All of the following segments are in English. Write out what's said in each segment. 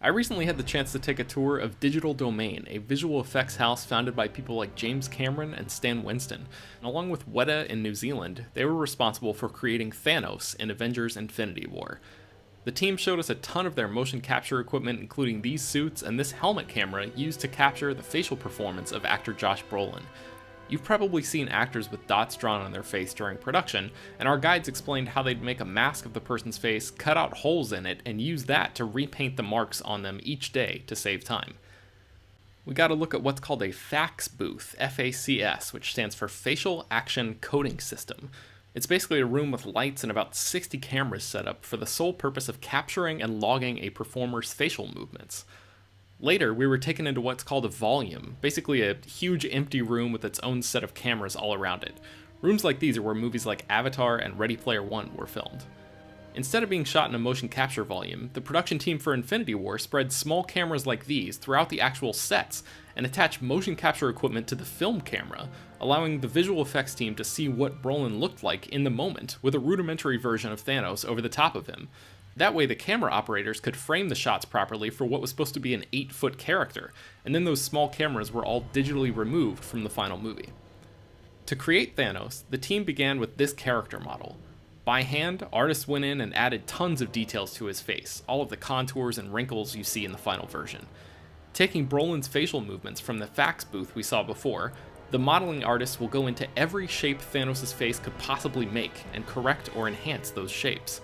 I recently had the chance to take a tour of Digital Domain, a visual effects house founded by people like James Cameron and Stan Winston. And along with Weta in New Zealand, they were responsible for creating Thanos in Avengers Infinity War. The team showed us a ton of their motion capture equipment, including these suits and this helmet camera used to capture the facial performance of actor Josh Brolin. You've probably seen actors with dots drawn on their face during production, and our guides explained how they'd make a mask of the person's face, cut out holes in it, and use that to repaint the marks on them each day to save time. We got a look at what's called a FACS booth, FACS, which stands for Facial Action Coding System. It's basically a room with lights and about 60 cameras set up for the sole purpose of capturing and logging a performer's facial movements. Later, we were taken into what's called a volume, basically a huge empty room with its own set of cameras all around it. Rooms like these are where movies like Avatar and Ready Player One were filmed. Instead of being shot in a motion capture volume, the production team for Infinity War spread small cameras like these throughout the actual sets and attached motion capture equipment to the film camera, allowing the visual effects team to see what Brolin looked like in the moment with a rudimentary version of Thanos over the top of him. That way the camera operators could frame the shots properly for what was supposed to be an 8-foot character, and then those small cameras were all digitally removed from the final movie. To create Thanos, the team began with this character model. By hand, artists went in and added tons of details to his face, all of the contours and wrinkles you see in the final version. Taking Brolin's facial movements from the fax booth we saw before, the modeling artists will go into every shape Thanos' face could possibly make and correct or enhance those shapes.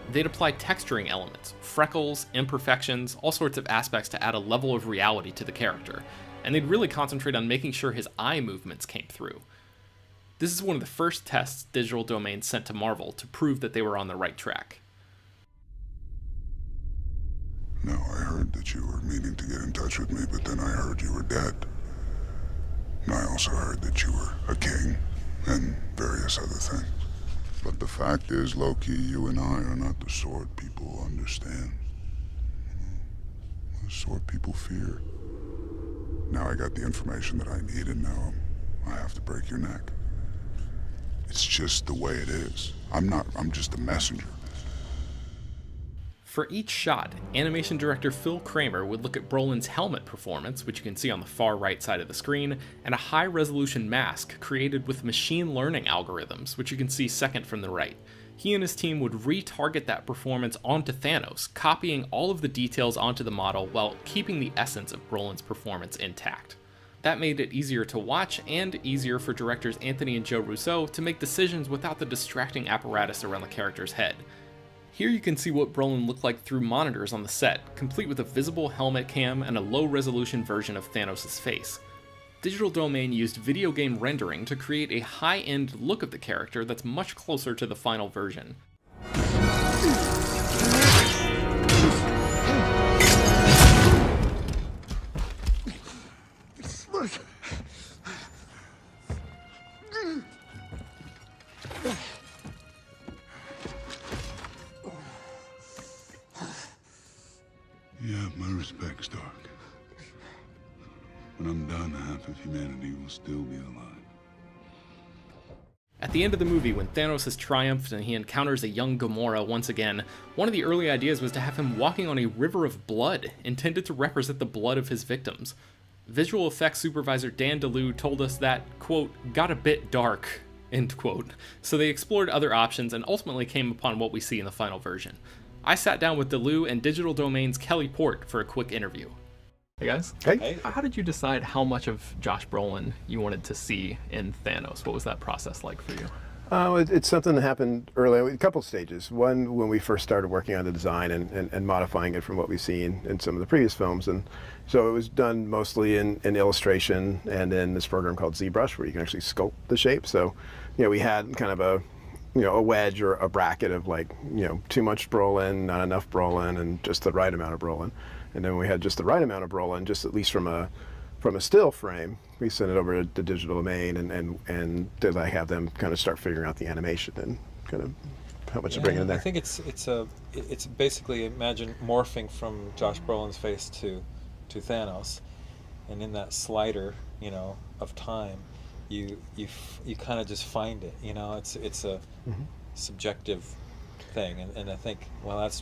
They'd apply texturing elements, freckles, imperfections, all sorts of aspects to add a level of reality to the character, and they'd really concentrate on making sure his eye movements came through. This is one of the first tests Digital Domain sent to Marvel to prove that they were on the right track. No, I heard that you were meaning to get in touch with me, but then I heard you were dead. And I also heard that you were a king, and various other things. But the fact is, Loki, you and I are not the sort people understand. The sort people fear. Now I got the information that I need, and now I have to break your neck. It's just the way it is. I'm just a messenger. For each shot, animation director Phil Kramer would look at Brolin's helmet performance, which you can see on the far right side of the screen, and a high-resolution mask created with machine learning algorithms, which you can see second from the right. He and his team would retarget that performance onto Thanos, copying all of the details onto the model while keeping the essence of Brolin's performance intact. That made it easier to watch and easier for directors Anthony and Joe Russo to make decisions without the distracting apparatus around the character's head. Here you can see what Brolin looked like through monitors on the set, complete with a visible helmet cam and a low-resolution version of Thanos' face. Digital Domain used video game rendering to create a high-end look of the character that's much closer to the final version. You have my respect, Stark. When I'm done, half of humanity will still be alive. At the end of the movie, when Thanos has triumphed and he encounters a young Gamora once again, one of the early ideas was to have him walking on a river of blood, intended to represent the blood of his victims. Visual effects supervisor Dan DeLue told us that, quote, got a bit dark, end quote, so they explored other options and ultimately came upon what we see in the final version. I sat down with DeLue and Digital Domain's Kelly Port for a quick interview. Hey guys. Hey. How did you decide how much of Josh Brolin you wanted to see in Thanos? What was that process like for you? It's something that happened early, a couple stages. One, when we first started working on the design and modifying it from what we've seen in some of the previous films. And so it was done mostly in illustration and in this program called ZBrush, where you can actually sculpt the shape. So, we had kind of a wedge or a bracket of too much Brolin, not enough Brolin, and just the right amount of Brolin. And then we had just the right amount of Brolin, just at least from a still frame. We sent it over to Digital Domain and did have them kind of start figuring out the animation and kind of how much to bring in there. I think it's basically, imagine morphing from Josh Brolin's face to Thanos, and in that slider, of time, you kind of just find it. It's a subjective thing, and I think, well, that's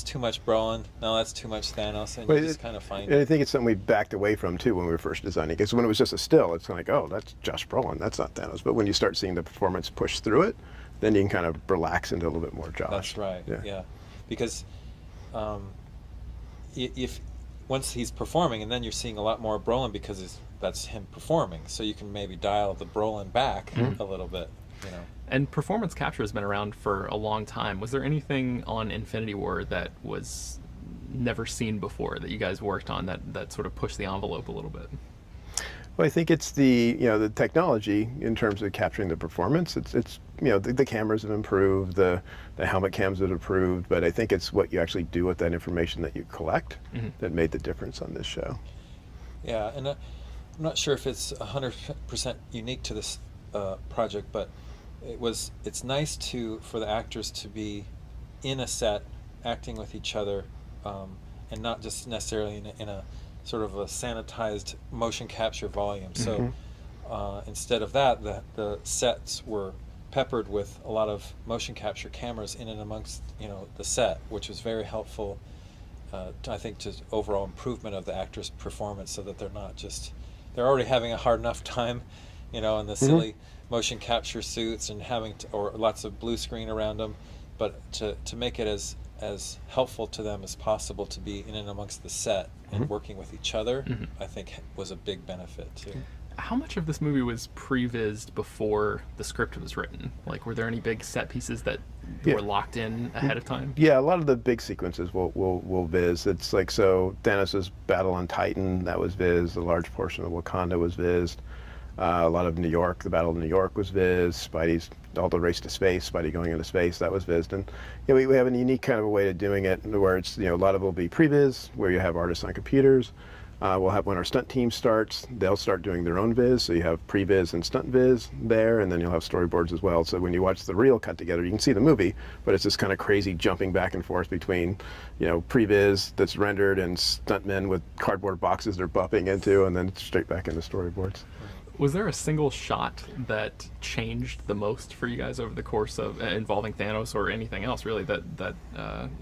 too much Brolin, no, that's too much Thanos, and you just kind of find and I it. think it's something we backed away from too when we were first designing. Because when it was just a still, it's kind of like, oh, that's Josh Brolin, that's not Thanos. But when you start seeing the performance push through it, then you can kind of relax into a little bit more Josh. That's right. Yeah. Because if once he's performing, and then you're seeing a lot more Brolin because that's him performing, so you can maybe dial the Brolin back a little bit, you know. And performance capture has been around for a long time. Was there anything on Infinity War that was never seen before that you guys worked on that sort of pushed the envelope a little bit? Well, I think it's the technology in terms of capturing the performance. It's the cameras have improved, the helmet cams have improved, but I think it's what you actually do with that information that you collect that made the difference on this show. Yeah, and I'm not sure if it's 100% unique to this project, but it's nice for the actors to be in a set, acting with each other, and not just necessarily in a sort of a sanitized motion capture volume. So instead of that, the sets were peppered with a lot of motion capture cameras in and amongst the set, which was very helpful, I think, to overall improvement of the actors' performance, so that they're already having a hard enough time, in the silly motion capture suits and or lots of blue screen around them, but to make it as helpful to them as possible to be in and amongst the set and working with each other, I think was a big benefit too. How much of this movie was pre-vised before the script was written? Like, were there any big set pieces that were locked in ahead of time? Yeah, a lot of the big sequences will viz. It's like, so Thanos' battle on Titan, that was viz. A large portion of Wakanda was viz. A lot of New York, the Battle of New York was viz. Spidey's all the race to space, Spidey going into space, that was viz. And we have a unique kind of a way of doing it where it's, a lot of it will be pre-viz, where you have artists on computers. We'll have, when our stunt team starts, they'll start doing their own viz. So you have pre-viz and stunt viz there, and then you'll have storyboards as well. So when you watch the reel cut together, you can see the movie, but it's this kind of crazy jumping back and forth between, pre-viz that's rendered and stuntmen with cardboard boxes they're bumping into, and then straight back into storyboards. Was there a single shot that changed the most for you guys over the course of involving Thanos, or anything else really that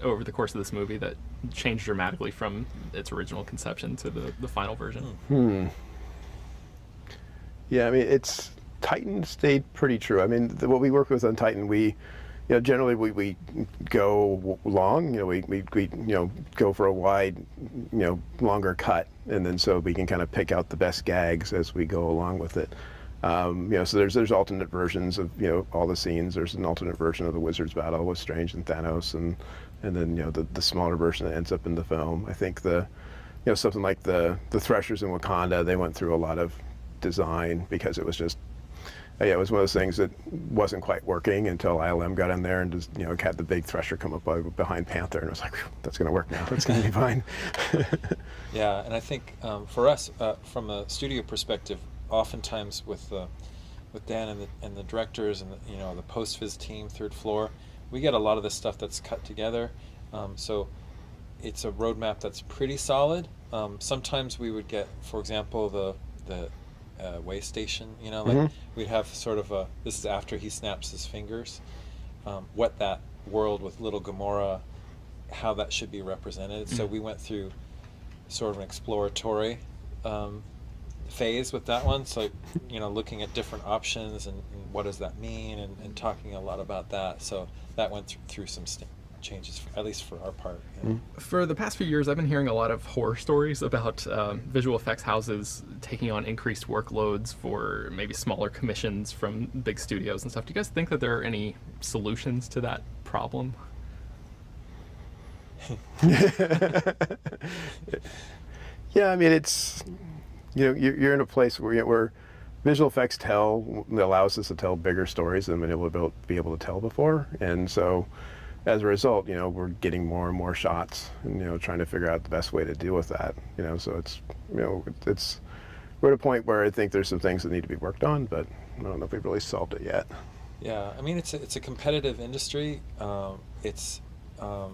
over the course of this movie that changed dramatically from its original conception to the final version? Yeah, I mean, Titan stayed pretty true. I mean, what we work with on Titan, we generally we go long. We go for a wide, longer cut, and then so we can kind of pick out the best gags as we go along with it. So there's alternate versions of all the scenes. There's an alternate version of the Wizard's battle with Strange and Thanos, and then the smaller version that ends up in the film. I think something like the Threshers in Wakanda, they went through a lot of design because it was just. It was one of those things that wasn't quite working until ILM got in there and just, had the big Thresher come up behind Panther, and it was like, that's going to work now. That's going to be fine. Yeah, and I think for us, from a studio perspective, oftentimes with Dan and the directors and the post-viz team, third floor, we get a lot of the stuff that's cut together. So it's a roadmap that's pretty solid. Sometimes we would get, for example, the way station, we'd have sort of this is after he snaps his fingers, what that world with little Gamora, how that should be represented. So we went through sort of an exploratory phase with that one, so looking at different options and what does that mean, and talking a lot about that. So that went through some changes, at least for our part. For the past few years, I've been hearing a lot of horror stories about visual effects houses taking on increased workloads for maybe smaller commissions from big studios and stuff. Do you guys think that there are any solutions to that problem? Yeah, I mean, it's you're in a place where visual effects allows us to tell bigger stories than we've been able to tell before, and so as a result, we're getting more and more shots, and trying to figure out the best way to deal with that. So it's we're at a point where I think there's some things that need to be worked on, but I don't know if we've really solved it yet. Yeah, I mean, it's a competitive industry. It's a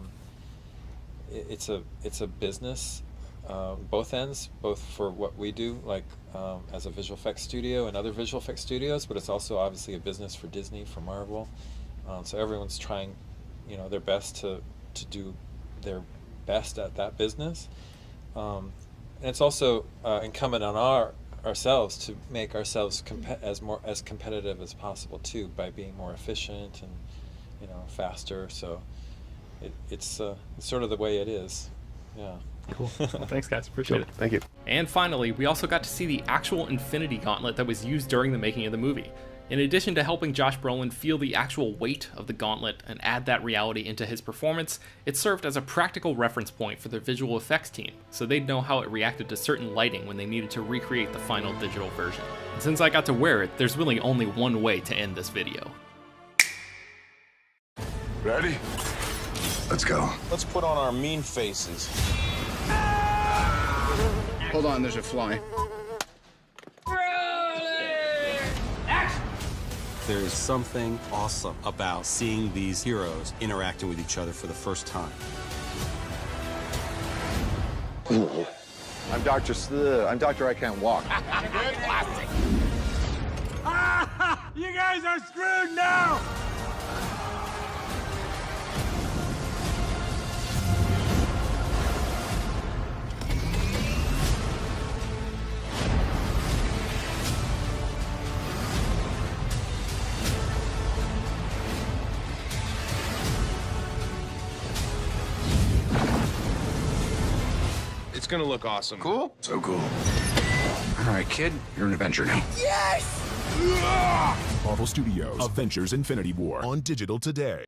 business, both ends, both for what we do, like as a visual effects studio and other visual effects studios, but it's also obviously a business for Disney, for Marvel. So everyone's trying you know, their best to do their best at that business. And it's also incumbent on ourselves to make ourselves as competitive as possible too, by being more efficient and, you know, faster. So it's sort of the way it is. Yeah. Cool. Well, thanks, guys. Appreciate it. Thank you. And finally, we also got to see the actual Infinity Gauntlet that was used during the making of the movie. In addition to helping Josh Brolin feel the actual weight of the gauntlet and add that reality into his performance, it served as a practical reference point for their visual effects team, so they'd know how it reacted to certain lighting when they needed to recreate the final digital version. And since I got to wear it, there's really only one way to end this video. Ready? Let's go. Let's put on our mean faces. Hold on, there's a fly. There's something awesome about seeing these heroes interacting with each other for the first time. I'm Dr. I Can't Walk. You guys are screwed now! It's gonna look awesome. Cool? So cool. All right, kid, you're an Avenger now. Marvel Studios' Avengers Infinity War on digital today.